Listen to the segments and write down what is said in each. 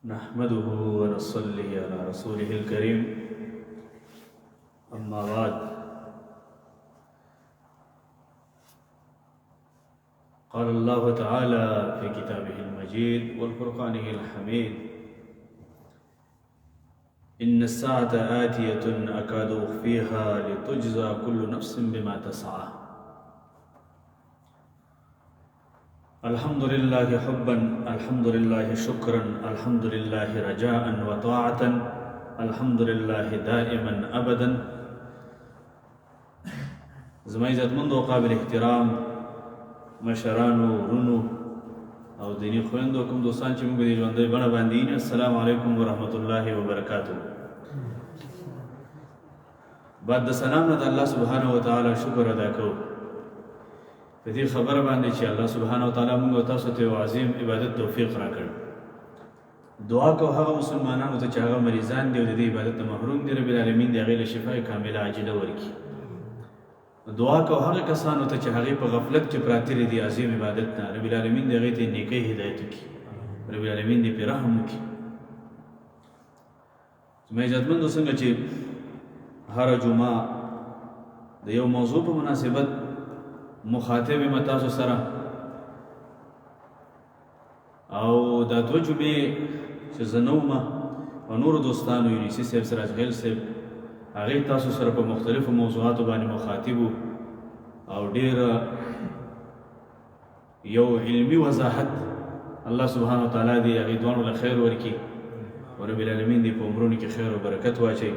نحمده ونصلي على رسوله الكريم أما بعد قال الله تعالى في كتابه المجيد والفرقانه الحميد إن الساعة آتية أكاد أخفيها لتجزى كل نفس بما تسعى. الحمد لله حبا، الحمد لله شكرا، الحمد لله رجاء وطاعة، الحمد لله دائما أبدا. زما عزتمند و قابل احترام مشرانو، ورونو او دینی خویندو کوم دوستان چې موږ د ژوندۍ بڼه باندې یې، السلام علیکم ورحمت الله وبرکاتہ. بعد د سلام نه د الله سبحانه وتعالی شکر ادا کوو په دې خبره باندې چې الله سبحانه وتعالی موږ او تاسو ته یو عظیم عبادت توفیق راکړ. دعا کوو هغه مسلمانانو ته چې هغه مریضان دي او د دې عبادت نه محروم دي، رب العالمین د هغې له شفای کامله عاجله ورکړي. دعا کوو هغه کسانو ته چې هغې په غفلت کې پراته دي عظیم عبادت نه، رب العالمین د هغې ته نیکۍ هدایت وکړي، رب العالمین دې پرې رحم وکړي. زما عزتمندو، څنګه چې هره جمعه د یو موضوع په مناسبت مخاطب یم تاسو سره، او دا دوه جمعې چې زه نه وم او نورو دوستانو یونیسي صاحب، سراجخیل صاحب، هغې تاسو سره په مختلفو موضوعاتو باندې مخاطب وو او ډېر یو علمي وضاحت الله سبحانه وتعالی دې هغې دواړو له خیر ورکړي او رب العالمین دې په عمرونو کې خیر او برکت واچوي.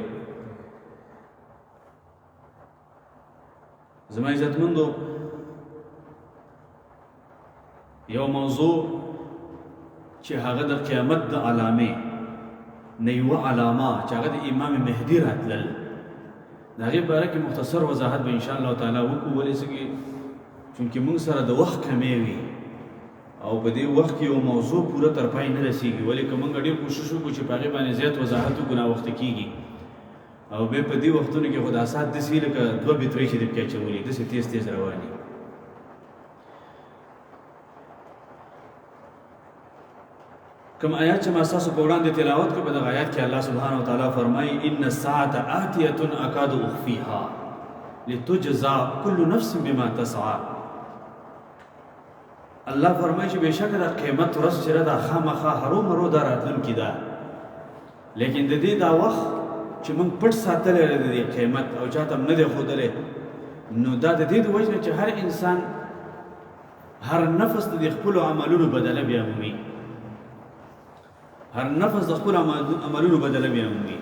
زما عزتمندو، یو موضوع چې هغه د قیامت د علامې نه یوه علامه چې هغه د امام مهدي راتلل، د هغې باره کې مختصر وضاحت به انشاءالله تعالی وکړو. ولې څنګه چونکې موږ سره د وخت کمی وي او په دې وخت کې یو موضوع پوره تر پای نه رسېږي، ولې که موږ ډېر کوشش وکړو چې په هغې باندې زیات وضاحت وکړو ناوخته کېږي، او بیا په دې وختونو کې خو دا ساعت داسې لکه دوه بطرۍ چې د پکې اچولي داسې تیز تیز رواني. کوم آیات چې ما ستاسو په وړاندې تلاوت کړو، په دغه آیات کې الله سبحانه وتعالی فرمایي ان الساعة آتیة اکاد اخفیها لتجزا کل نفس بما تسعى. الله فرمایي چې بېشکه د قیامت ورځ چې ده دا خامخا هرومرو دا راتلونکې ده، لیکن د دې دا وخت چې موږ پټ ساتلی دی د دې قیمت او چاته هم نه دی ښودلی، نو دا د دې د وجې نه چې هر انسان هر نفس د خپلو عملونو بدله بیا مومي، هر نفس د خپلو عملونو بدله بیا مومي.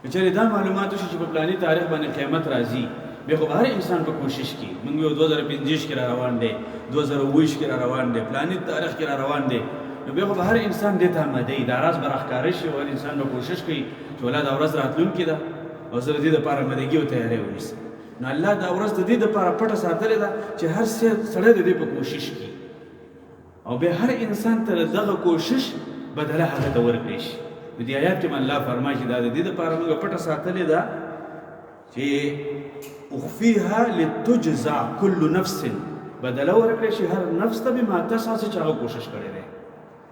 که چېرې دا معلومات وشي چې په فلاني تاریخ باندې قیامت راځي، بیا خو به هر انسان په کوشش کې، موږ یو 2025 کې را روان دی، 2020 کې را روان دی، فلاني تاریخ کې را روان دی، نو بیا خو به هر انسان دې ته آماده وي، دا راز به راښکاره شي او هر انسان به کوشش کوي چې ولا دا ورځ راتلونکې ده او زه د دې دپاره آمادګي او تیاری ونیسم. نو الله دا ورځ د دې دپاره پټه ساتلې ده چې هر سړی د دې په کوشش کې، او بیا هر انسان ته دغه کوشش بدله هغه ته ورکړی شي. په دې آیات کې هم الله فرمایي چې دا د دې دپاره موږ پټه ساتلې ده چې اخفیها لتجزا کل نفس، بدله ورکړی شي هر نفس ته بما تسعى چې هغه کوشش کړی دی،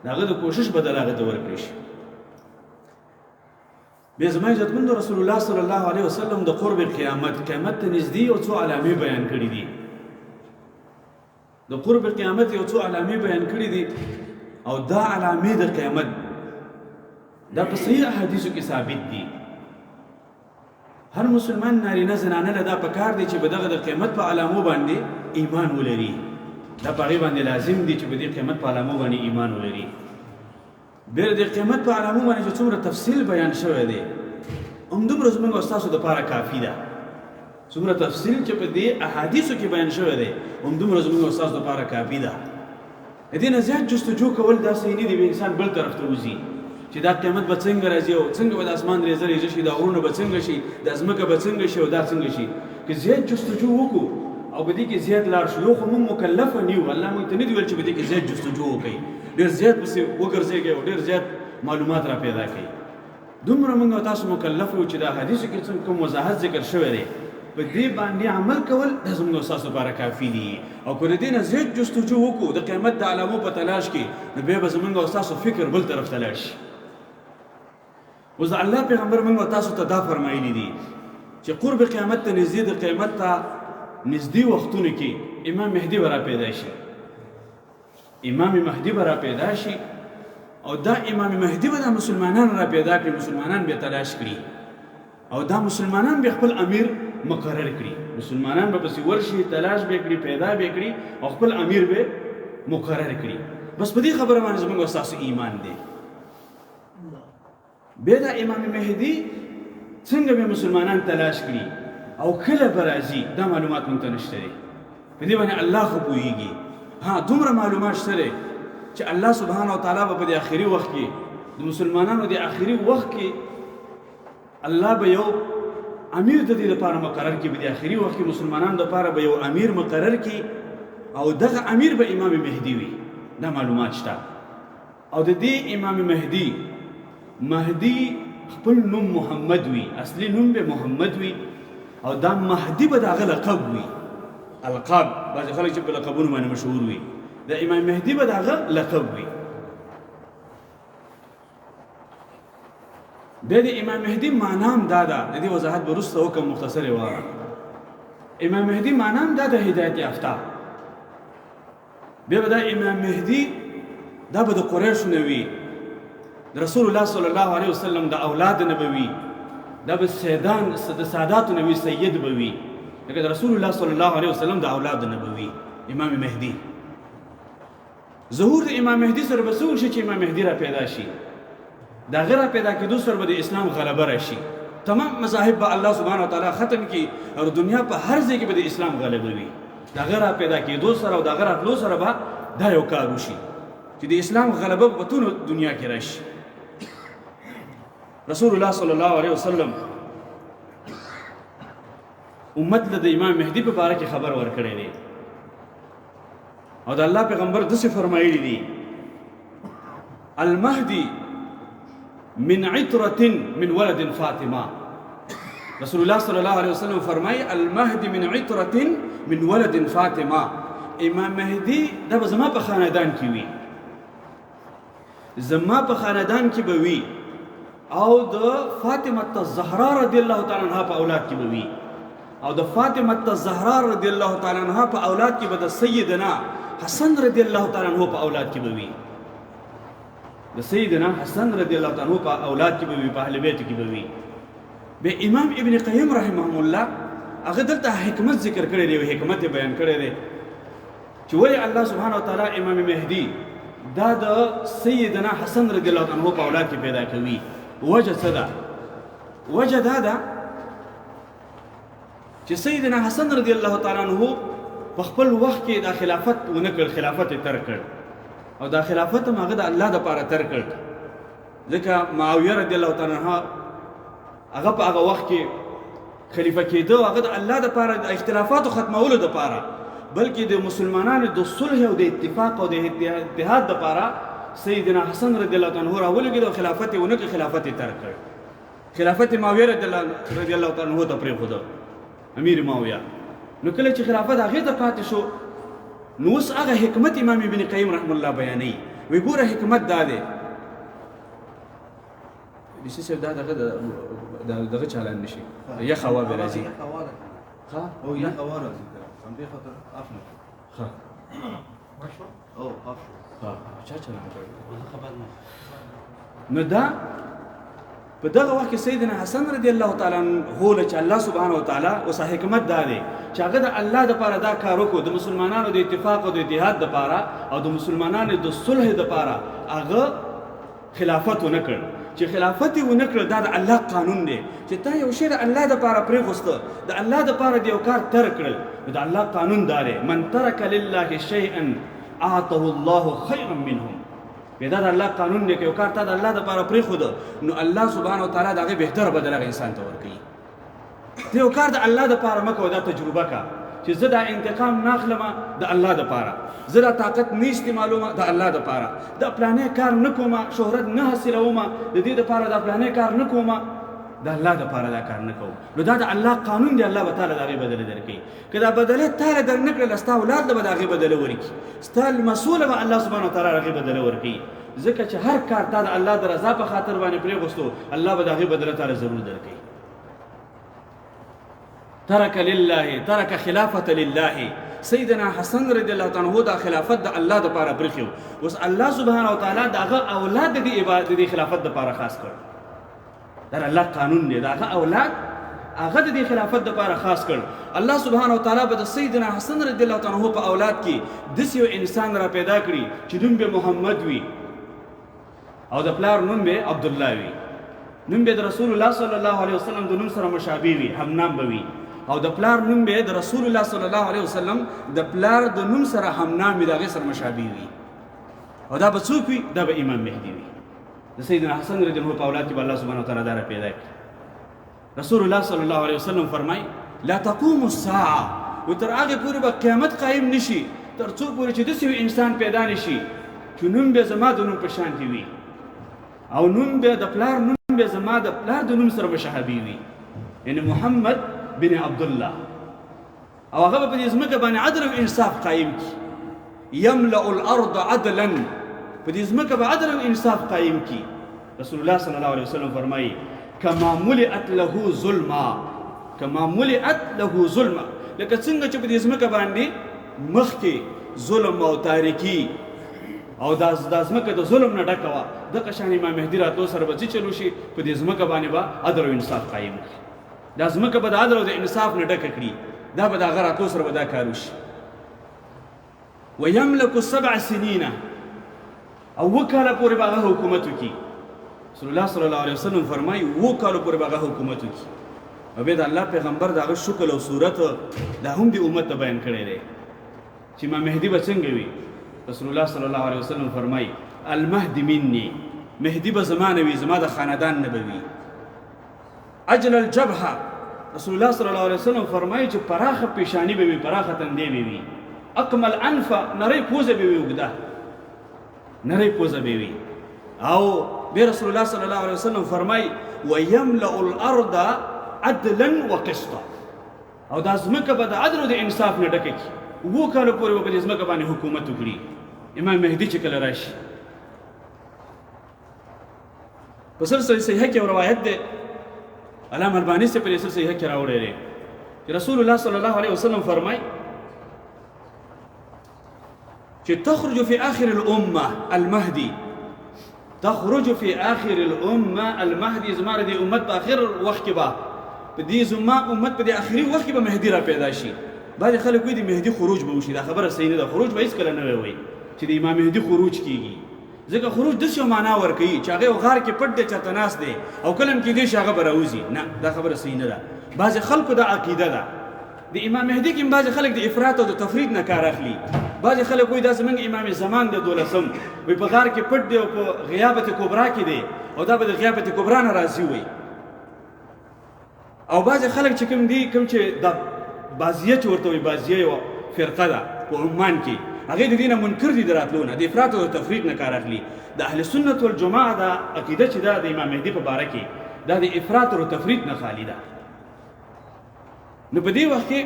د هغه د کوشش بدله هغه ته ورکړی شي. بیا زما عزتمندو، رسول الله صلی الله علیه وسلم د قرب قیامت ته نږدې یو څو علامې بیان کړي دي، د قرب قیامت یو څو علامې بیان کړي دي، او دا علامې د قیامت دا په صحیح احادیثو کې ثابت دي. هر مسلمان نارینه زنانه له دا پکار دی چې په دغه د قیامت په علامو باندې ایمان ولري، دا په هغې باندې لازم دي چې په دې قیامت په علامو باندې ایمان ولري. بیا د قیامت په علامو باندې چې څومره تفصیل بیان شوی دی، همدومره زموږ او ستاسو دپاره کافي ده. څومره تفصیل چې په دې احادیثو کې بیان شوی دی، همدومره زموږ او ستاسو دپاره کافي ده. د دې نه زیات جستجو کول دا صحیح نه دي، انسان بل طرف ته وځي چې دا قیامت به څنګه راځي او څنګه به د اسمان ریزه ریزه شي، دا غرونه به څنګه شي، دا ځمکه به څنګه شي او دا څنګه شي. که زیات جستجو وکړو او په دې کې زیات لاړ شو، یو خو موږ مکلفه نه یو، الله موږ ته نه دي ویل چې په دې کې زیات جستجو وکړئ، ډېر زیات پسې وګرځېږئ او ډېر زیات معلومات را پیدا کړئ. دومره موږ او تاسو مکلف یو چې دا حدیثو کې کوم وضاحت ذکر شوی دی په دې باندې عمل کول دا زموږ او ستاسو لپاره کافي دي. او که د دې نه زیات جستجو وکړو د قیامت د علامو په تلاش کې، نو بیا به زموږ او ستاسو فکر بل طرف ته لاړ شي. اوس د الله پیغمبر موږ او تاسو ته دا فرمایلي دي چې قرب قیامت ته نږدې، د قیامت ته نږدې وختونو کې امام مهدي به را پیدا شي. امام مهدي به را پیدا شي او دا امام مهدي به دا مسلمانان را پیدا کړي، مسلمانان به تلاش کړي او دا مسلمانان به خپل امیر مقرر کړي. مسلمانان به پسې ورشي، تلاش به کړي، پیدا به کړي او خپل امیر به مقرر کړي. بس په دې خبره باندې زموږ او ستاسو ایمان دی. بیا دا امام مهدي څنګه به مسلمانان تلاش کړي او کله به راځي، دا معلومات موږ ته نشته دی. په دې باندې الله خو پوهېږي. ها، دومره معلومات شته دی چې الله سبحانه وتعالی به په دې آخري وخت کې د مسلمانانو د آخري وخت کې الله به یو امیر د دې لپاره مقرر کړي. په دې آخري وخت کې مسلمانانو لپاره به یو امیر مقرر کړي او دغه امیر به امام مهدي وي. دا معلومات شته. او د دې امام مهدي خپل نوم محمد وي، اصلي نوم به محمد وي او دا مهدي به دغه لقب وي. القاب بعضې خلک چې په لقبونو باندې مشهور وي، د امام مهدي به دغه لقب وي. بیا د امام مهدي معنا هم دا ده، د دې وضاحت به وروسته وکړم، مختصر یې وایم. امام مهدي معنا هم دا د هدایت یافته. بیا به دا امام مهدي دا به د قریشو نه وي، د رسول الله صلی الله علیه وسلم د اولاد نه به وي، دا به د ساداتو نه وي، سید به وي، لکه د رسول الله صلی الله علیه وسلم د اولاد نه به وي امام مهدي. ظهور د امام مهدي سره به څه وشي چې امام مهدي را پیدا شي؟ د هغه را پیدا کېدو سره به د اسلام غلبه راشي. تمام مذاهب به الله سبحانه وتعالی ختم کړي او دنیا په هر ځای کې به د اسلام غلبه وي. د هغه را پیدا کېدو سره او د هغه راتلو سره به دا یو کار وشي چې د اسلام غلبه په ټوله دنیا کې راشي. رسول الله صلی الله علیه وسلم امت له د امام مهدي په باره کې خبر ورکړی دی او د الله پیغمبر داسې فرمایلی دي: المهدي من عطرة من ولد فاطمه. رسول الله صلی الله علیه وسلم فرمایي المهدي من عطرة من ولد فاطمه. امام مهدي دا به زما په خاندان کې وي، زما په خاندان کې به وي او د فاطمه الزهرا رضی الله تعالی عنها په اولاد کې به وي او د فاطمه الزهرا رضی الله تعالی عنها په اولاد کې به د سیدنا حسن رضی الله تعالی عنہ په اولاد کې به وي، د سیدنا حسن رضی الله تعالی عنہ په اولاد کې به وي، په اهل بیت کې به وي. به امام ابن قیم رحمه الله هغه دلته حکمت ذکر کړی دی او حکمت بیان کړی دی چې ولې الله سبحانه وتعالی امام مهدي دا د سیدنا حسن رضی الله عنه په اولاد کې پیدا کوي. وجه څه ده؟ وجه دا ده چې سیدنا حسن رضی الله تعالی عنه په خپل وخت کې د خلافت ونه کړ، خلافت یې ترک کړ او دا خلافت هم هغه د الله دپاره ترک کړ. ځکه معاویه رضی الله تعالی عنه هغه په هغه وخت کې خلیفه کېده، هغه د الله دپاره د اختلافاتو ختمولو دپاره، بلکې د مسلمانانو د صلح او د اتفاق او د اتحاد دپاره سیدنا حسن رضی الله عنه راولګېد او خلافت یې ونه کړ، خلافت یې ترک کړ. خلافت معاویه رضی الله تعالی عنه ته پرېښوده، امیر معاویه. نو کله چې خلافت هغې ته پاتې شو، نو اوس هغه حکمت امام ابن قیم رحم الله بیانوي. وایي ګوره حکمت دا دی، ډیسي صاحب دا دغه چالان نشي، یخ هوا به راځي. ښه او یخ هوا راځي، همدې خاطر اف نه ښه او اف شو. ها چا چالان کړی خبر نه. نو دا په دغه وخت کې سیدنا حسن رضی الله تعالی عنه چې الله سبحانه وتعالی اوس حکمت دا دی چې هغه د الله دپاره دا کار وکړو، د مسلمانانو د اتفاق او د اتحاد دپاره او د مسلمانانو د صلح دپاره هغه خلافت ونه کړ. چې خلافت یې ونه کړ، دا د الله قانون دی چې تا یو شی د الله دپاره پرېښوسته، د الله دپاره د یو کار ترک کړل، نو د الله قانون دا دی: من ترک لله شیئا اعطه الله خیرا منهم. دا د الله قانون دی که یو کار تا د الله دپاره پرېښوده، نو الله سبحانه وتعالی د هغې بهتره بدل هغه انسان ته ورکوي. ته یو کار د الله دپاره مه کوه، دا تجربه که چې زه دا انتقام نه اخلمه د الله دپاره، زه دا طاقت نه استعمالومه د الله دپاره، دا پلانې کار نه کومه، شهرت نه حاصلومه د دې دپاره، دا پلانې کار نه کومه، د الله دپاره دا کار نه کوو. نو دا د الله قانون دی، الله به تعالی د هغې بدله درکوي. که دا بدله تاله در نه کړله، ستا اولاد له به د هغې بدله ورکړي، ستا لمسوله به الله سبحانه وتعالی هغې بدله ورکوي. ځکه چې هر کار تا د الله د رضا په خاطر باندې پرېغوستو، الله به د هغې بدله تاله ضرور درکوي. ترک لله، ترک خلافة لله. سیدنا حسن رضی الله تعالی عنہ دا خلافت د الله دپاره پرېښی و. اوس الله سبحانه وتعالی د هغه اولاد د دې خلافت دپاره خاص کړ. دا الله قانون دی، د هغه اولاد هغه د دې خلافت دپاره خاص کړ. الله سبحانه وتعالی به د سیدنا حسن رضی الله تعالی عنہ په اولاد کې داسې یو انسان را پیدا کړي چې نوم به محمد وي او د پلار نوم به عبدالله وي، نوم به د رسول الله صلی الله علیه وسلم د نوم سره مشابه وي، همنام به وي، او د پلار نوم به د رسول الله صلی الله علیه وسلم د پلار د نوم سره همنام وي، د هغې سره مشابه وي. او دا به څوک وي؟ دا به امام مهدي وي. د سیدنا حسن رضی الله عنه په اولاد کې به الله سبحانه وتعالی دا را پیدا کړي. رسول الله صلی الله علیه وسلم فرمایي لا تقوم الساعه، و تر هغې پورې به قیامت قایم نشي تر څو پورې چې داسې یو انسان پیدا نشي چې نوم به زما د نوم په شانتې وي، او نوم به د پلار نوم به زما د پلار د نوم سره مشابه وي، یعنی محمد بن عبدالله. او هغه به په دې ځمکه باندې عدل او انصاف قایم کړي. یملأ الارض عدلا، په دې ځمکه به عدل او انصاف قایم کړي. رسول الله صلی الله علیه وسلم فرمایي کما ملئت له ظلما، کما ملئت له ظلما، لکه څنګه چې په دې ځمکه باندې مخکې ظلم او تاریکي او دا ځمکه د ظلم نه ډکه وه، دغه شان امام مهدي راتلو سره به څه چلو شي؟ په دې ځمکه باندې به عدل او انصاف قایم کړي. دا ځمکه به د عدل او د انصاف نه ډکه کړي، دا به د هغه راتلو سره به دا کار وشي. ویملک 7 سنین، او 7 کاله پورې به هغه حکومت وکړي. رسول الله صلی الله علیه وسلم فرمایي 7 کالو پورې به هغه حکومت وکړي. او بیا د الله پیغمبر د هغه شکل او صورت دا هم دې امت ته بیان کړی دی چې امام مهدي به څنګه وي. رسول الله صلی الله علیه وسلم فرمایي المهدي مني، مهدي به زما نه وي، زما د خاندان نه به وي. اجل الجبهه، رسول الله صلی الله علیه وسلم فرمایي چې پراخه پیشانی به وي، پراخه تندې به وي. اکمل انف، نری پوزه به وي، اوږده نری پوزه به وي. او بیا رسول الله صلی الله علیه وسلم فرمایي ویملأ الارض عدلا وقسطا، او دا ځمکه به د عدل او د انصاف نه ډکه کړي. 7 کالو پورې به په دې ځمکه باندې حکومت وکړي. امام مهدي چې کله راشي، په سلسله صحیحه کې روایت دی، علامه الباني سے پر سلسله صحیحه کې راوړی دی چې رسول الله صلی الله علیه وسلم فرمایي چې تخرج فی آخر الامه المهدي، تخرج فی آخر الامه المهدي، زما د امت په آخر وخت کې به په دې زما امت په دې آخري وخت کې به مهدي را پیدا شي. بعضې خلک وایي د مهدي خروج به وشي، دا خبره صحیح نه ده. خروج به هېڅکله نه وایي چې د امام مهدي خروج کېږي، ځکه خروج داسې یو معنا ورکوي چې هغه یو غار کې پټ دی، چېرته ناست دی او کله هم کېدی شي هغه به راوځي. نه، دا خبره صحیح نه ده. بعضې خلکو دا عقیده ده. د امام مهدي کې هم بعضې خلک د افراط او د تفرید نه کار اخلي. بعضې خلک وایي دا زموږ امام زمان دی 12م، وایي په غار کې پټ دی او په غیابت کبرا کې دی، او دا به د غیابت کبرا نه راځي وایي. او بعضې خلک چې کوم دي، کوم چې د بازیه چې ورته وایي، بازیه یوه فرقه ده په عمان کې، هغې د دې نه منکر دي، د راتلو نه، د افراط او د تفرید نه کار اخلي. د اهل سنت والجماعه دا عقیده چې ده د امام مهدي په باره کې، دا د افراط او تفرید نه خالي ده. نو په دې وخت کې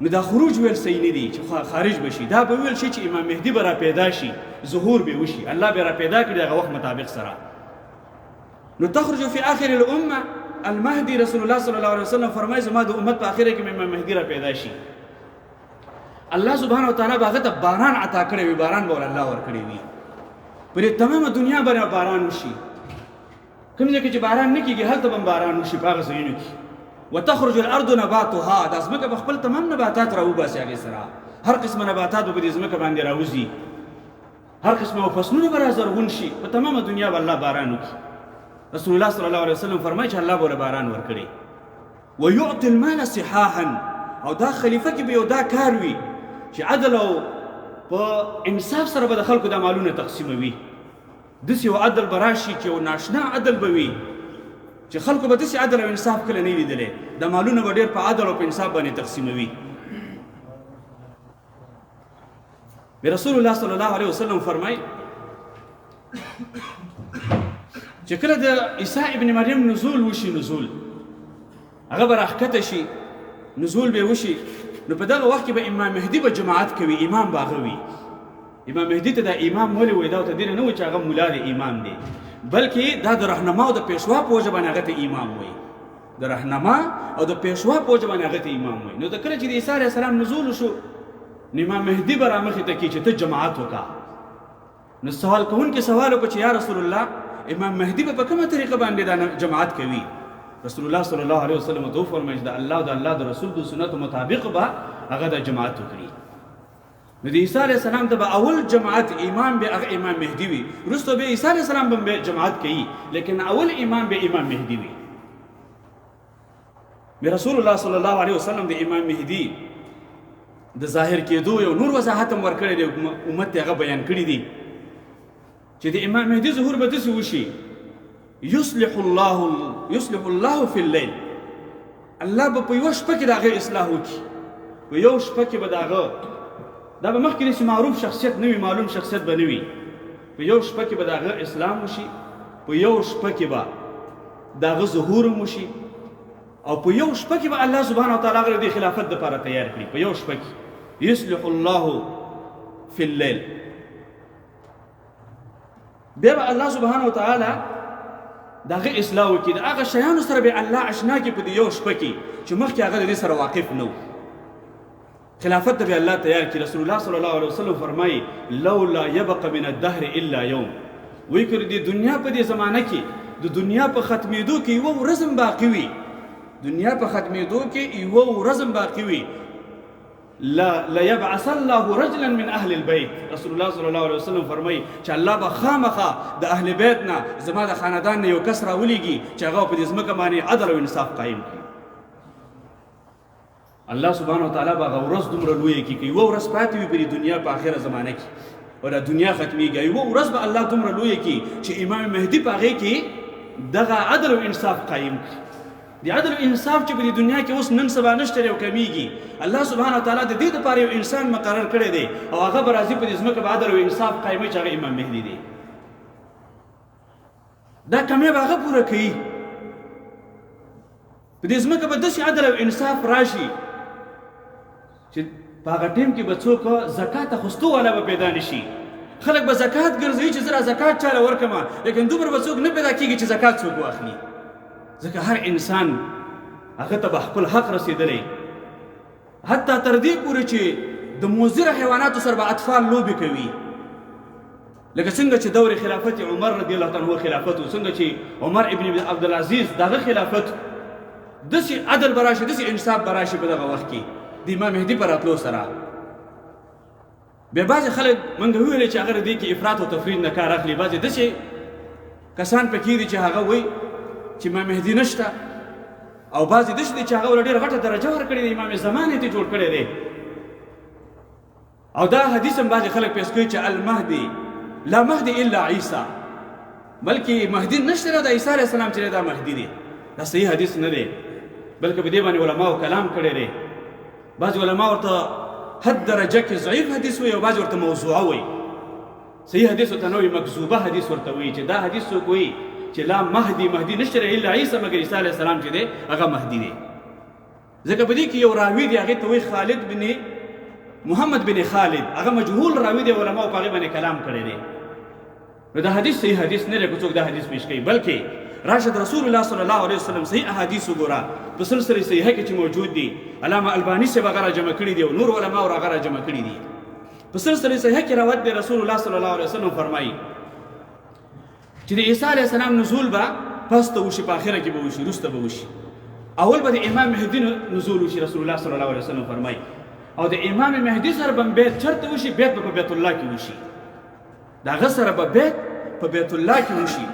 نو دا خروج ویل صحیح نه دي چې خارج بشي، دا به ویل شي چې امام مهدي به را پیدا شي، ظهور به وشي، الله به را پیدا کړي هغه وخت مطابق سره. نو تخرج فی آخر الامه المهدي، رسول الله صلی الله علیه وسلم فرمایي زما د امت په آخره کې امام مهدي را پیدا شي. الله سبحانه وتعالی به هغه ته باران عطا کړی وي، باران به الله ورکړی وي، په دې تمامه دنیا باندې باران وشي. کوم ځای کې چې باران نه کېږي هلته به باران وشي په هغه ځایونو کې. وتخرج الارض نباتها، دا ځمکه به خپل تمام نباتات راوباسي هغې سره، هر قسمه نباتات به په دې ځمکه باندې راوځي، هر قسمه فصلونه به رازرغون شي، په تمامه دنیا به الله باران وکړي. رسول الله صلی الله علیه وسلم فرمایي چې الله به باران ورکړي. ويعطي المال صحاحا، او دا خلیفه کې به یو دا کار وي چې عدل او په انصاف سره به د خلکو د مالونه تقسیموي. داسې یو عدل به راشي چې یو ناشنا عدل به وي چې خلکو به داسې عدل او انصاف کله نه لیدلی، د مالونه به ډېر په عدل او په انصاف باندې تقسیموي. رسول الله صلی الله علیه وسلم فرمایي چې کله د عیسی ابن مریم نزول وشي، نزول هغه به راښکته شي، نزول به وشي، نو په دغه وخت کې به امام مهدي به جماعت کوي، امام به هغه وي. امام مهدي ته دا امام ولې وایي؟ دا ورته دې نه وایي چې هغه ملا دی، امام دی، بلکې دا د رهنما او د پیشوا په وجه باندې هغه ته امام وایي. د رهنما او د پیشوا په وجه باندې هغه ته امام وایي. نو د کله چې د عیسی علیه السلام نزول وشو، نو امام مهدي به رامخې ته کړي چې ته جماعت وکړه. نو سوال کوونکي سوال وکړو چې یا رسول الله، امام مهدي به په کومه طریقه باندې دا جماعت کوي؟ رسول الله صلی الله علیه وسلم ته وفرمایي چې د الله او د الله د رسول د سنتو مطابق به هغه د جماعت وکړي. نو د عیسی علیه السلام ته به اول جماعت امام به هغه امام مهدي وي، وروسته به عیسی علیه السلام به جماعت کوي، لیکن اول امام به امام مهدي وي. رسول الله صلی الله علیه وسلم د امام مهدي د ظاهر کېدو یو نور وضاحت هم ورکړی دی، امت ته هغه بیان کړي دي چې د امام مهدي ظهور به داسې وشي، یصلح الله فی اللیل، الله به په یوه شپه کې د هغې اصلاح وکړي، په یو شپه کې به د هغه، دا به مخکې داسې معروف شخصیت نه وي، معلوم شخصیت به نه وي، په یو شپه کې به د هغه اسلام وشي، په یو شپه کې به د هغه ظهور هم وشي، او په یو شپه کې به الله سبحانه وتعالی هغه د خلافت دپاره تیار کړي. په یو شپه کې یصلح الله فی اللیل، بیا به الله سبحانه وتعالی د هغه اصلاح وکړي، د هغه شیانو سره به الله اشنا کړي په دې یو شپه کې چې مخکې هغه د دې سره واقف نه و. خلافت ته به الله تیار کړي. رسول الله صلی الله علیه وسلم فرمایي لولا یبق من الدهر الا یوم، وایي که د دنیا په دې زمانه کې د دنیا په ختمېدو کې یوه ورځ هم باقي وي، دنیا په ختمېدو کې یوه ورځ هم باقي وي، ليبعث الله رجلا من اهل البيت. رسول الله صلی الله علیه وسلم فرمایي چې الله به خامخا د اهل بیت نه، زما د خاندان نه یو کس راولیږي چې هغه په دې ځمکه باندې عدل او انصاف قایم کړي. الله سبحانه وتعالی به هغه ورځ دومره لویه کړي که یوه ورځ پاتې وي په دې دنیا په آخره زمانه کې، او دا دنیا ختمېږي، یوه ورځ به الله دومره لویه کړي چې امام مهدي په هغې کې دغه عدل او انصاف قایم کړي. د عدل او انصاف چې په دې دنیا کې اوس نن سبا نشته دی او کمیږي، الله سبحانه وتعالی د دې دپاره یو انسان مقرر کړی دی، او هغه به راځي په دې ځمکه به عدل او انصاف قایموي چې هغه امام مهدي دی. دا کمی به هغه پوره کوي، په دې ځمکه به داسې عدل او انصاف راشي چې په هغه ټیم کې به څوک زکات اخیستو والا به پیدا نه شي. خلک به زکات ګرځوي چې زه زکات چاله ورکړم، لیکن دومره به څوک نه پیدا کېږي چې زکات څوک واخلي، ځکه هر انسان هغه ته به خپل حق رسېدلی، حتی تر دې پورې چې د مضره حیواناتو سره به اطفال لوبې کوي، لکه څنګه چې دور خلافت عمر رضی الله عنه خلافت و، څنګه چې عمر ابن عبدالعزیز دغه خلافت، داسې عدل به راشي، داسې انصاف به راشي په دغه وخت کې د امام مهدي په راتلو سره. بیا بعضې خلک موږ وویلې چې هغه د دې کې افراط او تفرید نه کار اخلي، بعضې داسې کسان پکې دي چې هغه وایي چې امام مهدي نشته، او بعضې داسې دي چې هغه ورله ډېره غټه درجه ورکړې دی، امام زمان یې جوړ کړی دی. او دا حدیث هم بعضې خلک پیش کوي چې المهدي لا مهدي الا عیسی، بلکې مهدي نشته دی، د عیسی علیه السلام چې دا مهدي دی. دا صحیح حدیث نه دی، بلکې په دې باندې علماو کلام کړی دی. بعضې علما ورته حد درجه کې ضعیف حدیث وایي، او بعضې ورته موضوعه وایي. صحیح حدیث ورته نه وایي، مکذوبه حدیث ورته وایي چې دا حدیث څوک وایي چې لا مهدي نشته الا عیسی، مګر عیسی علیه السلام چې دی هغه مهدي دی. ځکه په دې کې یو راوي دی، هغې ته وایي خالد بن محمد بن خالد، هغه مجهول راوي دی، علماو په هغې باندې کلام کړی دی. نو دا حدیث صحیح حدیث نه دی که څوک دا حدیث پیش کوي، بلکې راشد رسول الله صلی الله علیه وسلم صحیح احادیث وګوره، په سلسله صحیحه کې چې موجود دي، علامه الباني صاحب هغه راجمع کړي دي او نور علماو هغه راجمع کړي دي. په سلسله صحیحه کې روایت دی، رسول الله صلی الله علیه وسلم فرمایي چې د عیسی علیه السلام نزول به پسته وشي، په آخره کې به وشي، وروسته به وشي. اول به د امام مهدي نزول وشي، رسول الله صلی الله علیه وسلم فرمایي، او د امام مهدي سره به بیت چرته وشي؟ بیت به په بیت الله کې وشي، د هغه سره به بیت په بیت الله کې وشي.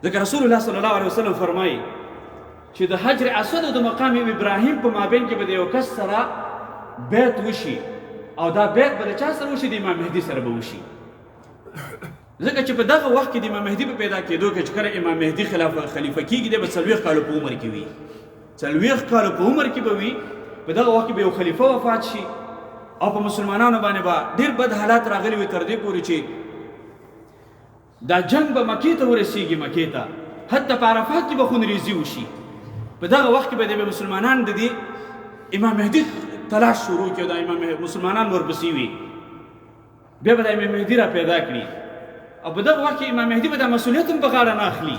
ځکه رسول الله صلی الله علیه وسلم فرمایي چې د حجر اسود او د مقام ابراهیم په مابین کې به د یو کس سره بیت وشي، او دا بیت به د چا سره وشي؟ د امام مهدي سره به وشي. ځکه چې په دغه وخت کې د امام مهدي په پیدا کېدو کې چې کله امام مهدي خلیفه کېږي، دی به 40 کاله په عمر کې وي، 40 کاله په عمر کې به وي. په دغه وخت کې به یو خلیفه وفات شي، او په مسلمانانو باندې به ډېر بد حالات راغلي وي، تر دې پورې چې دا جنگ به مکې ته ورسېږي، مکې ته حتی په عرفات کې به خونریزي وشي. په دغه وخت کې به د مسلمانان د دې امام مهدي تلاش شروع کړي، دا امام مسلمانان ورپسې وي، بیا به د امام مهدي را پیدا کړي. او په دغه وخت کې امام مهدي به دا مسؤلیت هم په غاړه نه اخلي.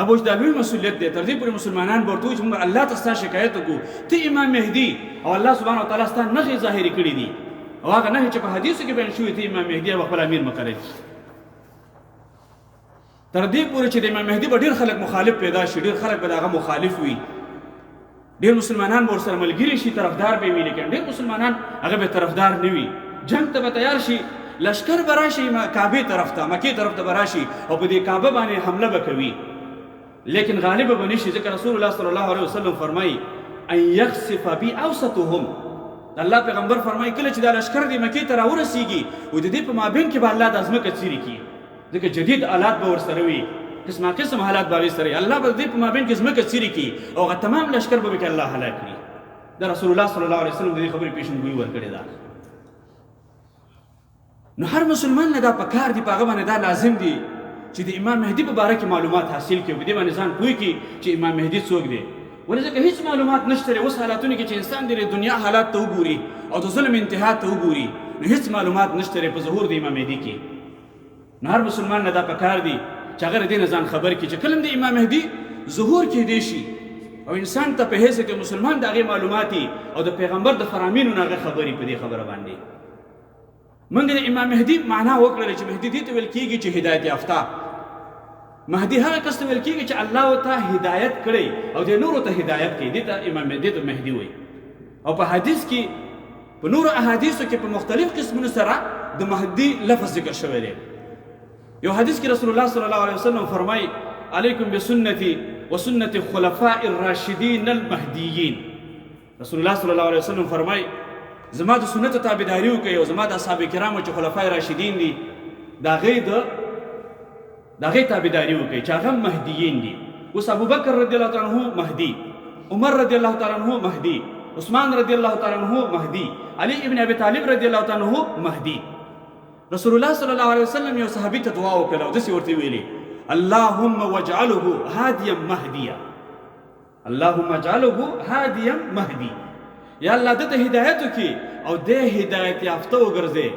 ابو دا لوی مسؤلیت دی، تر دې پورې مسلمانان به ورته وایي چې موږ الله ته ستا شکایت وکړو، ته امام مهدي او الله سبحانه وتعالی ستا نښې ظاهري کړي دي، او هغه نښې چې په حدیثو کې بیان شوي، ته امام مهدي او خپل امیر مقرر کړي. تر دې پورې چې د امام مهدي به ډېر خلک مخالف پیدا شي، ډېر خلک به د هغه مخالف وي، ډېر مسلمانان به ورسره ملګري شي، طرفدار به وي، لیکن ډېر مسلمانان هغه به طرفدار نه وي. جنگ ته به تیار شي، لشکر به راشي کعبې طرف ته، مکې طرف ته به راشي او په دې کعبه باندې حمله به کوي، لیکن غالب به نشي، ځکه رسول الله صلی الله علیه وسلم فرمایي ان یخسف بی اوسطهم. الله پیغمبر فرمایي کله چې دا لشکر د مکې ته راورسیږي او د دې په مابین کې به الله د ځمکه څیرې کړي، ځکه جدید آلات به ورسره وي، قسمه قسم حالات به سره وي، الله به د دې په مابین کې ځمکه څیرې کړي او هغه تمام لشکر به کې الله هلاک کړي. دا رسول الله صلی الله علیه وسلم د دې خبرې پیشنګویي ورکړې ده. نو هر مسلمان نه دا پکار دی، په هغه باندې دا لازم دی چې د امام مهدي په باره کې معلومات حاصل کړي، په دې باندې ځان پوه کړي چې امام مهدي څوک دی. ولې ځکه هیڅ معلومات نشته اوس حالاتونه کې چې انسان د دنیا حالات ته وګوري او د ظلم انتها ته وګوري، نو هیڅ معلومات نشته په ظهور د امام مهدي کې. نو هر مسلمان نه دا پکار دی چې هغه د دې نه ځان خبر کړي چې کله د امام مهدي ظهور کېدی شي او انسان ته په حیثیت مسلمان د هغې معلوماتي او د پیغمبر د فرامینو نه هغه خبرې په دې خبره باندې. موږ د امام مهدي معنا وکړله چې مهدي دې ته ویل کېږي چې هدایت یافته. مهدي هغه کس ته ویل کېږي چې الله ورته هدایت کړی او د نورو ته هدایت کوي، دې ته امام مهدي ته مهدي وایي. او په حدیث کې په نورو احادیثو کې په مختلف قسمونو سره د مهدي لفظ ذکر شوی دی. یو حدیث کې رسول الله صلی الله علیه وسلم فرمایي علیکم بسنتي وسنة خلفاء الراشدین المهدیین. رسول الله صلی الله علیه وسلم فرمایي زما د سنت تابعداري وکړئ او زما د اصحاب کرامو چې خلفای راشدین دي د هغې تابعداري وکړئ چې هغه مهدیین دي. اوس ابوبکر رضی الله تعالی عنه مهدي، عمر رضی الله تعالی عنه مهدي، عثمان رضی الله تعالی عنه مهدي، علي ابن ابي طالب رضی الله تعالی عنه مهدي. رسول الله صلی الله علیه وسلم یو صحابي ته دعا وکړه او داسې ورته ویلي اللهم واجعله هادیا مهدیا، اللهم اجعله هادیا مهدي. یا الله دته هدایت وکړي او د هدایت یافته وګرځي،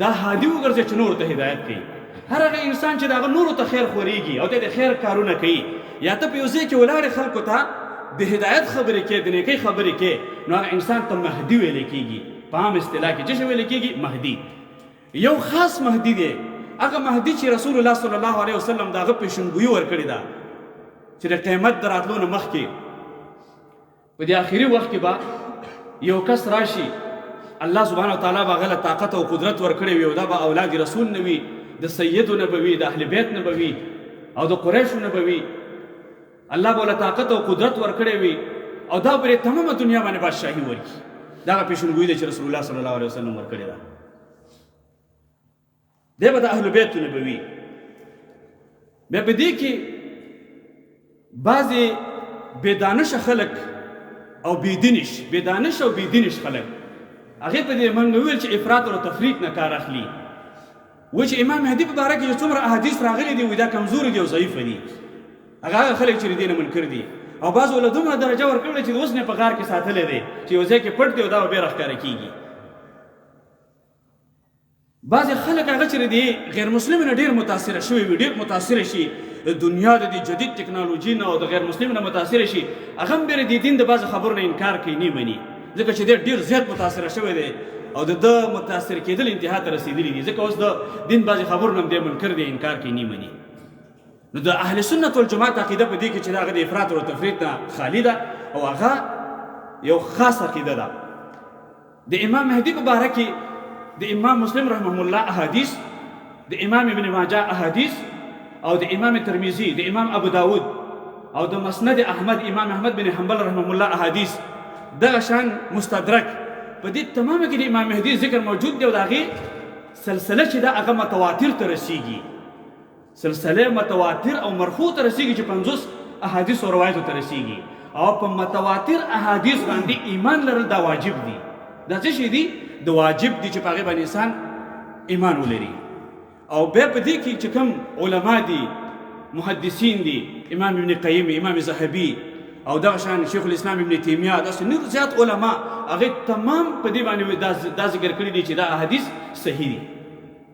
دا هادي وګرځي چې نور ته هدایت کوي. هر هغه انسان چې دغه نورو ته خیر خورېږي او د خیر کارونه کوي، یا ته په یو ځای کې ولاړې خلکو ته د هدایت خبرې کوي، د نیکۍ خبرې کوي، نو هغه انسان ته مهدي ویل کېږي. په عام اصطلاح کې چې ویل کېږي مهدي. یو خاص مهدي دی، هغه مهدي چې رسول الله صلی الله علیه وسلم دغه پیشنګویي ورکړې ده چې د قیامت د راتلو نه مخکې په دې آخري وخت کې به یو کس راشي، الله سبحانه وتعالی به هغه له طاقت او قدرت ورکړی وي او دا به اولاد رسول نه وي، د سیدو نه به وي، د اهل بیت نه به وي او د قریشو نه به وي. الله به له طاقت او قدرت ورکړی وي او دا پرې تمامه دنیا باندې بادشاهي ورکړي. دغه پیشنګویي ده چې رسول الله صلی الله علیه وسلم ورکړې ده. دی به د اهل بیتو نه به وي. بیا په دې کې بعضې بېدانشه خلک او بېدانش او بېدینش خلک هغې په دې موږ وویل چې افراط او تفریط نه کار اخلي. وایي چې امام مهدي په باره کې چې څومره احادیث راغلي دي وایي دا کمزوري دي او ضعیفه دي. هغه خلک چې د دې نه منکر دي او بعضو له دومره درجه ورکړې چې د اوس نه په غار کې ساتلی دی چې یو ځای کې پټ دی او دا به بیا راښکاره کېږي. بعضې خلک هغه چې د غیر مسلم نه ډېر متاثره شوي وي، ډېر متاثره شي د دنیا د دې جدید ټکنالوژي نه او د غیر مسلم نه متاثره شي، هغه هم بیا د دین د بعضې خبرو نه انکار کوي، نه مني، ځکه چې دی ډېر زیات متاثره شوی دی او د ده متاثر کېدل انتها ته رسېدلي دي، ځکه اوس د دین بعضې خبرو نه هم دی منکر دی، انکار کوي، نه مني. نو د اهل سنت والجماعت عقیده په دې کې چې د هغه د افراط او تفریط نه خالي ده او هغه یو خاص عقیده ده. د امام مهدي په باره کې د امام مسلم رحمه الله احادیث، د امام ابن ماجه احادیث او د امام ترمذي، د امام ابو داود او د مسند احمد امام احمد بن حنبل رحمه الله احادیث، دغه شان مستدرک په دې تمامه کې د امام مهدي ذکر موجود دی او د هغې سلسله چې ده هغه متواتر ته رسیږي، سلسله متواتر او مرفوع ته رسیږي چې 50 احادیث او روایتو ته رسیږي. او په متواتر احادیث باندې ایمان لرل دا واجب دي. دا څه شي دي؟ د واجب دي چې په هغې باندې انسان ایمان ولري. او بیا په دې کې چې کوم علما دي محدثین دي امام ابن قیم امام ذهبي او دغه شان شیخ الاسلام ابن تیمیه داسې نور زیات علما هغه تمام په دې باندې دا ذکر کړی دي چې دا احادیث صحیح دي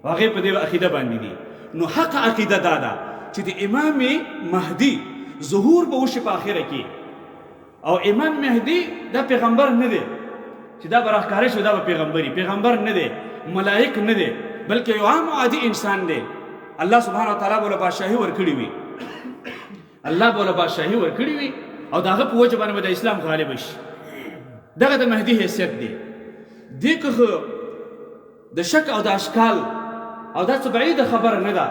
هغه په دې عقیده باندې دي نو حق عقیده دا ده چې د امام مهدي ظهور به وشي په آخره کې او امام مهدي دا پیغمبر نه دی چې دا به راښکاره شي دا به پیغمبر نه دی ملائک نه دی بلکې یو عام عادي انسان دی الله سبحانه وتعالی به له بادشاهي ورکړې وي او د هغه په وجه باندې به د اسلام غالب شي دغه د مهدي حیثیت دی دې که د شک او د اشکال او دا څه بعیده خبره نه ده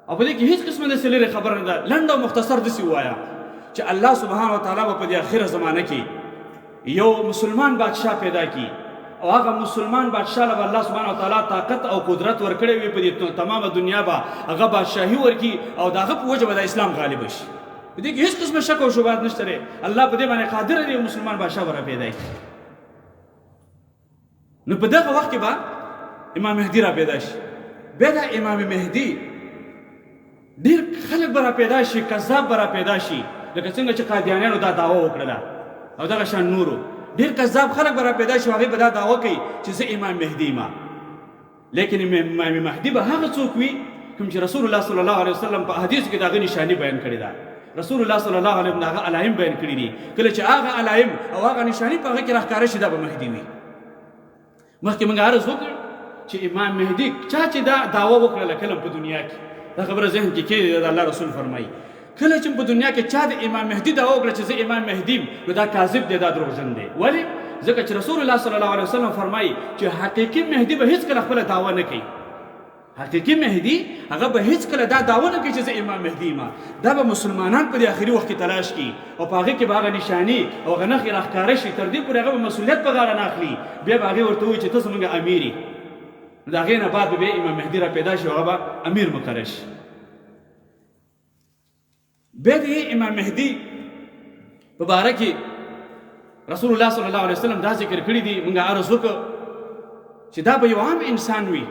او په دې کې هیڅ قسمه داسې لرې خبره نه ده لنډ او مختصر داسې ووایه چې الله سبحانه وتعالی به په دې اخره زمانه کې یو مسلمان بادشاه پیدا کړي او هغه مسلمان بادشاه له الله سبحانه وتعالی طاقت او قدرت ورکړی وي په دې تمامه دنیا به هغه بادشاهي ورکړي او د هغه په وجه به د اسلام غالب شي په دې کې هیڅ قسمه شک او شبهات نشته دی الله په دې باندې قادر دی مسلمان بادشاه به پیدا کړي نو په دغه وخت کې به امام مهدي را پیدا شي بیا د امام مهدي ډېر خلک به را پیدا شي کذاب به را پیدا شي لکه څنګه چې قادیانیانو دا دعوه وکړله او دغه شان نورو ډېر کذاب خلک به را پیدا شي هغوی به دا دعوه کوي چې زه امام مهدي یم لیکن امام مهدي به هغه څوک وي کوم چې رسول الله صلی الله علیه وسلم په احادیثو کې د هغه نشاني بیان کړې ده رسول الله صلی الله علیه وسلم د هغه علایم بیان کړي دي کله چې هغه علایم او هغه نشاني په هغه کې راښکاره شي دا به مهدي وي مخکې موږ عرض وکړ چې امام مهدي چا چې دا دعوه وکړله کله په دنیا کې دا خبره ذهن کې کېږي د الله رسول فرمایي کله چې په دنیا کې چا د امام مهدي دعوه وکړه چې زه امام مهدي یم نو دا کاذب دی دا دروغجن دی ولې ځکه چې رسول الله صلی الله علیه وسلم فرمایي چې حقیقي مهدي به هیڅکله خپله دعوه نه کوي حقیقي مهدي هغه به هیڅکله دا دعوه نه کوي چې زه امام مهدي یم دا به مسلمانان په دې آخري وخت کې تلاش کړي او په هغې کې به هغه نشاني او هغه نښې راښکاره شي تر دې پورې هغه به مسؤلیت په غاړه نه اخلي بیا به هغې ورته ووایي چې ته زموږ امیر یې نو د هغې نه بعد به بیا امام مهدي را پیدا شي او هغه به امیر مقرر شي بیا د امام مهدي په باره کې رسول الله صلی الله علیه وسلم دا ذکر کړي دي موږ عرض وکړو چې دا به یو عام انسان وي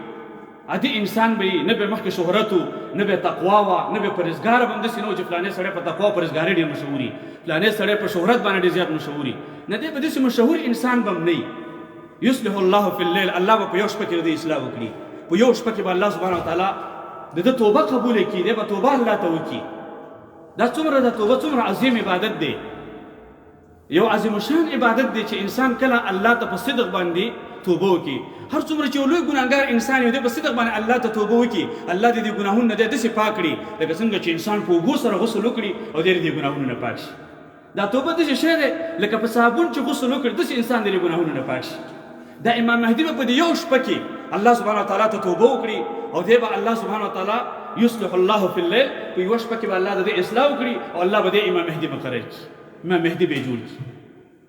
عادي انسان به نه به مخکې شهرت و نه به تقوا وه نه به پرهیزګاره به همداسې نه و چې فلانې سړی په تقوا او پرهیزګارۍ ډېر مشهور وي فلانې سړی په شهرت باندې ډېر زیات مشهور وي نه دی به داسې مشهور انسان به هم نه وي یصلح الله فی اللیل الله به په یو شپه کې د اصلاح وکړي په یو شپه کې به الله سبحانه وتعالی د ده توبه قبوله کړي دی به توبه الله ته وکړي دا څومره د توبه څومره عظیم عبادت دی یو عظیم شان عبادت دی چې انسان کله الله ته په صدق باندې توبه وکړي هر څومره چې یو لوی ګناهګار انسان وي دی په صدق باندې الله ته توبه وکړي الله دې د ګناهونو نه دی داسې پاک کړي لکه څنګه چې انسان په اوبو سره غسل وکړي او دی د ګناهونو نه پاک شي دا توبه داسې شی دی لکه په صابون چې غسل وکړي داسې انسان د ګناهونو نه پاک شي دا امام مهدي به په دې یو شپه کې الله سبحانه وتعالی ته توبه وکړي او دی به الله سبحانه وتعالی یصلح الله فی اللیل په یوه شپه کې به الله د دې اصلاح وکړي او الله به دې امام مهدي مقرر کړي امام مهدي به یې جوړ کړي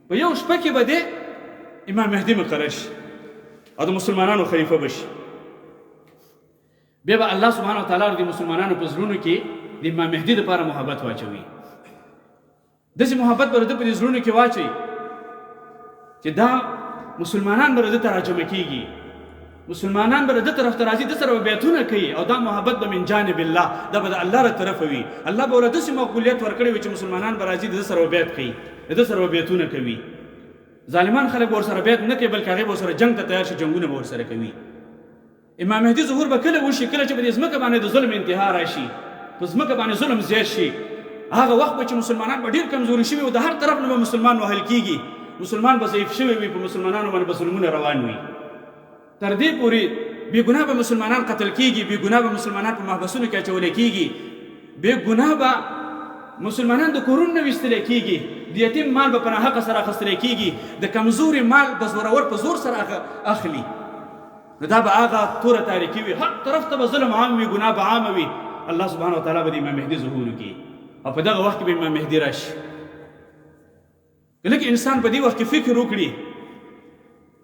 په یو شپه کې به دې امام مهدي مقرر شي او د مسلمانانو خلیفه به شي بیا به الله سبحانه وتعالی د مسلمانانو په زړونو کې د امام مهدي دپاره محبت واچوي داسې محبت به د ده په دې زړونو کې واچوي چې دا مسلمانان به د ده ته راجمع کېږي مسلمانان به د ده طرف ته راځي ده سره به بیعتونه کوي او دا محبت به من جانب الله دا به د الله له طرفه وي الله به ورله داسې مقبولیت ورکړی وي چې مسلمانان به راځي د ده سره به بیعت کوي د ده سره به بیعتونه کوي ظالمان خلک به ورسره بیعت نه کوي بلکې هغې به ورسره جنګ ته تیار شي جنګونه به ورسره کوي امام مهدي ظهور به کله وشي کله چې په دې ځمکه باندې د ظلم انتها راشي په ځمکه باندې ظلم زیات شي هغه وخت به چې مسلمانان به ډېر کمزوري شوي او د هر طرف نه به مسلمان وهل کېږي مسلمان به ضعیف شوی وي په مسلمانانو باندې به ظلمونه روان وي تر دې پورې بې ګناه به مسلمانان قتل کېږي بې ګناه به مسلمانان په محبسونو کې اچولی کېږي بې ګناه به مسلمانان د کورونو نه ویستلی کېږي د یتیم مال به په ناحقه سره اخیستلی کېږي د کمزوري مال به زورور په زور سره اخلي نو دا به هغه توره تاریکي وي هر طرف ته به ظلم عام وي ګناه به عامه وي الله سبحانه وتعالی به د امام مهدي ظهور وکړي او په دغه وخت کې به امام مهدي راشي لکه انسان په دې وخت کې فکر وکړي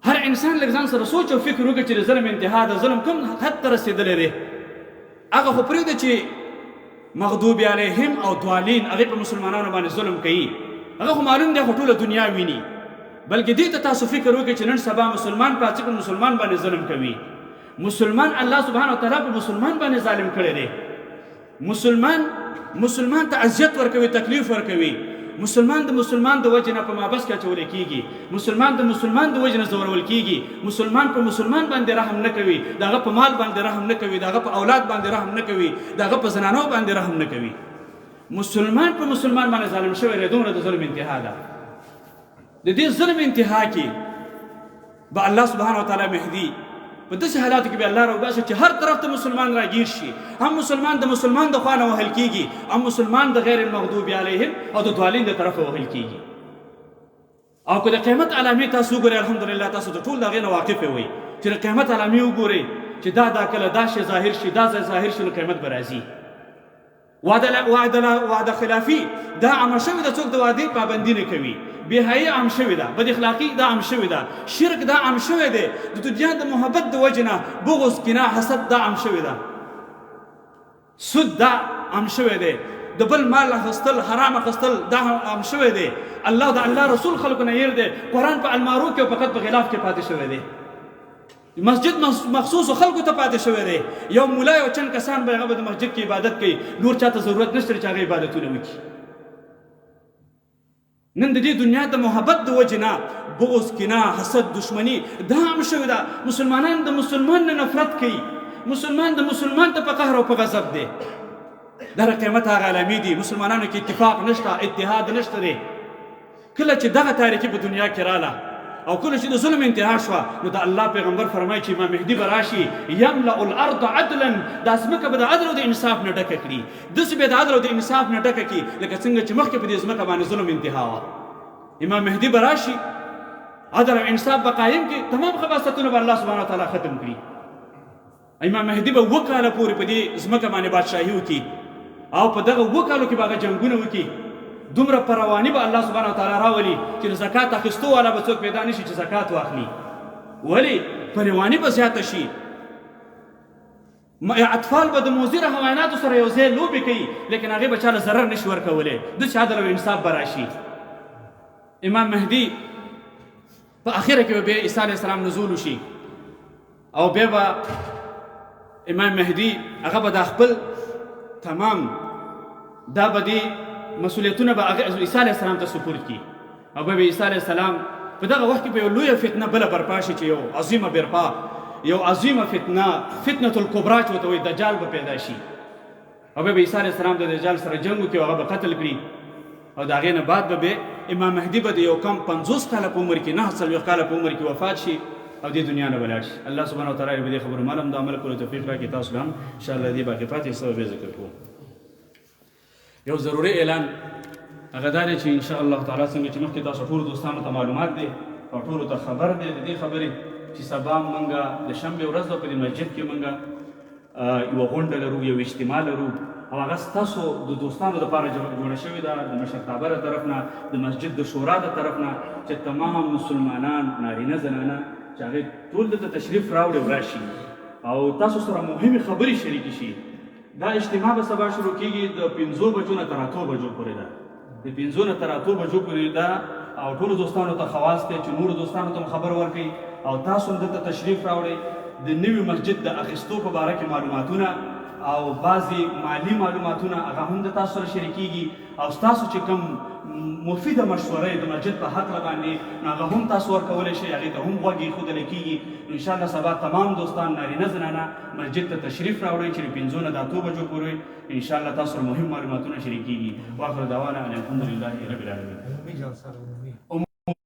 هر انسان لږ ځان سره سوچ او فکر وکړي چې د ظلم انتها د ظلم کوم حد ته رسېدلی دی هغه خو پرېږده چې مغضوب علیهم او ضالین هغې په مسلمانانو باندې ظلم کوي هغه خو معلوم دی خو ټوله دنیا ویني بلکې دې ته تاسو فکر وکړئ چې نن سبا مسلمان په مسلمان باندې ظلم کوي مسلمان الله سبحانه وتعالی په مسلمان باندې ظالم کړی دی. مسلمان ته اذیت ورکوي، تکلیف ورکوي. مسلمان د وجه نه په مابس کې اچولی کېږي. مسلمان د وجه نه ځورول کېږي. مسلمان په مسلمان باندې رحم نه کوي، د هغه په مال باندې رحم نه کوي، د هغه په اولاد باندې رحم نه کوي، د هغه په زنانو باندې رحم نه کوي. مسلمان په مسلمان باندې ظالم شوی دی. دومره د ظلم انتها ده. د دې ظلم انتها کې به الله سبحانه وتعالی مهدي په داسې حالاتو کې به الله راوباسي چې هر طرف ته مسلمان راګیر شي. هم مسلمان د مسلمان د خوا نه وهل کېږي، هم مسلمان د غیر المغضوب علیهم او د ضالین د طرفه وهل کېږي. او که د قیامت علامې تاسو وګورئ، الحمدلله تاسو د ټول د هغې نه واقف وئ چې د قیامت علامې وګورئ چې دا کله دا شی ظاهر شي، دا ځای ظاهر شي، نو قیامت به راځي. وعده خلافي دا عمل شوې ده، څوک د وعدې پابندي نه کوي. بېحیایي عام شوې ده، بد اخلاقي دا عام شوې ده، شرک دا عام شوی دی، د دنیا د محبت د وجې نه بغض، کینه، حسد دا عام شوې ده، سود دا عام شوی دی، د بل مال اخیستل، حرام اخیستل دا عام شوی دی. الله د الله رسول خلکو نه هېر دی. قرآن په المارو کې او فقط په غلاف کې پاتې شوی دی. مسجد مخصوص خلکو ته پاتې شوی دی. یو مولا یو چند کسان به هغه به د مسجد کې عبادت کوي، نور چاته ضرورت نشته چې هغه عبادتونه وکړي. نن د دې دنیا د محبت د وجې نه بغض، کینه، حسد، دشمني دا عام شوې ده. مسلمانان د مسلمان نه نفرت کوي، مسلمان د مسلمان ته په قهر او په غضب دی. دا د قیامت هغه علامې دي. مسلمانانو کې اتفاق نشته، اتحاد نشته دی. کله چې دغه تاریکي په دنیا کې رااله او کله چې د ظلم انتها شوه، نو د الله پیغمبر فرمایي چې امام مهدي به راشي، یملأ الارض عدلا، دا ځمکه به د عدل او د انصاف نه ډکه کړي. داسې به د عدل او د انصاف نه ډکه کړي لکه څنګه چې مخکې په دې ځمکه باندې ظلم انتها وه. امام مهدي به راشي، عدل او انصاف به قایم کړي، تمام خباثتونه به الله سبحانه وتعالی ختم کړي. امام مهدي به 2 کاله پورې په دې ځمکه باندې بادشاهي وکړي او په دغه 2 کالو کې به هغه جنګونه وکړي. دومره پرواني به الله سبحانه وتعالی راولي چې د زکات اخیستو والا به څوک پیدا نشي چې زکات واخلي. ولې؟ پرواني به زیاته شي. اطفال به د مضر حیواناتو سره یو ځای لوبې کوي، لیکن هغې به چاله ضرر نشي ورکولی. داسې عدل او انصاف به راشي. امام مهدي په اخره کې به بیا عیسی علیه السلام نزول وشي او بیا به امام مهدي هغه به دا خپل تمام دا به دې مسؤلیتونه به عیسی علیه السلام ته سپورت کړي او بیا به عیسی علیه السلام په دغه وخت کې به یو لویه فتنه بله برپا شي چې یو عظیمه برپا، یو عظیمه فتنه الکبرا چې ورته وایي، دجال به پیدا شي او بیا به عیسی علیه السلام د دجال سره جنګ وکړي او هغه به قتل کړي. او د هغې نه بعد به امام مهدي به د یو کم 50 کاله په عمر کې، 49 کاله په عمر کې وفات شي او دې دنیا نه ولاړ شي. الله سبحانه وتعالی به دې خبرو معلوم د عمل کولو توفیق راکړي. تاسو هم انشاءالله دې باقي پاتې سبب ذکر کوو. یو ضروري اعلان هغه دا دی چې انشاءالله تعالی څنګه چې مخکې تاسو ټولو دوستانو ته معلومات دی او ټولو ته خبر دی د دې خبرې چې سبا مونږ د شنبې ورځ ده په دې مسجد کې مونږ یوه غونډه لرو، یو اجتماع لرو او هغه ستاسو د دوستانو دپاره جوړه شوې ده د مشرتابه له طرف نه، د مسجد د شورا د طرف نه، چې تمام مسلمانان نارینه زنانه چې هغې ټول دلته تشریف راوړي او راشي او تاسو سره مهمې خبرې شریکې شي. دا اجتماع به سبا شروع کېږي د 5 بجو نه تر 8 بجو پورې ده. د 5 نه تر 8 بجو پورې ده او ټولو دوستانو ته خواست دی چې نورو دوستانو ته خبر ورکړي او تاسو هم دلته تشریف راوړئ. د نوي مسجد د اخیستو په باره کې معلوماتونه او بعضې مالي معلوماتونه هغه هم د تاسو سره شریکېږي او ستاسو چې کوم مفیده مشوره د مسجد په هکله باندې نو هغه هم تاسو ورکولی شئ، هغې ته هم غوږ ایښودلی کېږي. انشاءالله سبا تمام دوستان نارینه زنانه مسجد ته تشریف راوړئ چې د 5 نه د 8 بجو پورې انشاءالله تاسو سره مهم معلوماتونه شریکېږي. واخر دعوانا ان الحمدلله رب العالمین.